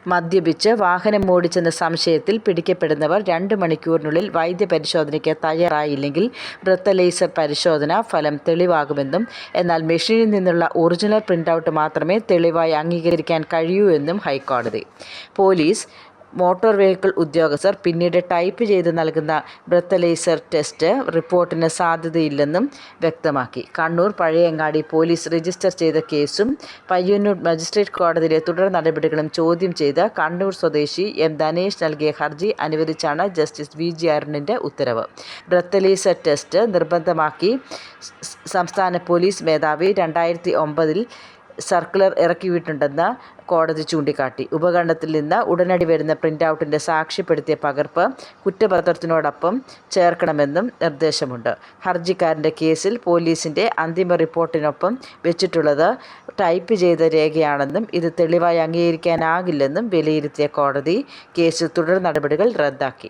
മദ്യപിച്ച് വാഹനം ഓടിച്ചെന്ന സംശയത്തിൽ പിടിക്കപ്പെടുന്നവർ 2 മണിക്കൂറിനുള്ളിൽ വൈദ്യപരിശോധനയ്ക്ക് തയ്യാറായില്ലെങ്കിൽ ബ്രത്തലേസർ പരിശോധന ഫലം തെളിവാകുമെന്നും എന്നാൽ മെഷീനിൽ നിന്നുള്ള ഒറിജിനൽ പ്രിന്റൗട്ട് മാത്രമേ തെളിവായി അംഗീകരിക്കാൻ കഴിയൂ എന്നും ഹൈക്കോടതി. പോലീസ്, മോട്ടോർ വെഹിക്കിൾ ഉദ്യോഗസ്ഥർ പിന്നീട് ടൈപ്പ് ചെയ്ത് നൽകുന്ന ബ്രത്തലേസർ ടെസ്റ്റ് റിപ്പോർട്ടിന് സാധ്യതയില്ലെന്നും വ്യക്തമാക്കി. കണ്ണൂർ പഴയങ്ങാടി പോലീസ് രജിസ്റ്റർ ചെയ്ത കേസും പയ്യന്നൂർ മജിസ്ട്രേറ്റ് കോടതിയിലെ തുടർ നടപടികളും ചോദ്യം ചെയ്ത് കണ്ണൂർ സ്വദേശി എം ധനേഷ് നൽകിയ ഹർജി അനുവദിച്ചാണ് ജസ്റ്റിസ് വി.ജി. അരുണിന്റെ ഉത്തരവ്. ബ്രത്തലേസർ ടെസ്റ്റ് നിർബന്ധമാക്കി സംസ്ഥാന പോലീസ് മേധാവി 2009 സർക്കുലർ ഇറക്കിയിട്ടുണ്ടെന്ന് കോടതി ചൂണ്ടിക്കാട്ടി. ഉപകരണത്തിൽ നിന്ന് ഉടനടി വരുന്ന പ്രിന്റൗട്ടിന്റെ സാക്ഷ്യപ്പെടുത്തിയ പകർപ്പ് കുറ്റപത്രത്തിനോടൊപ്പം ചേർക്കണമെന്നും നിർദ്ദേശമുണ്ട്. ഹർജിക്കാരന്റെ കേസിൽ പോലീസിന്റെ അന്തിമ റിപ്പോർട്ടിനൊപ്പം വെച്ചിട്ടുള്ളത് ടൈപ്പ് ചെയ്ത രേഖയാണെന്നും ഇത് തെളിവായി അംഗീകരിക്കാനാകില്ലെന്നും വിലയിരുത്തിയ കോടതി കേസിൽ തുടർ നടപടികൾ റദ്ദാക്കി.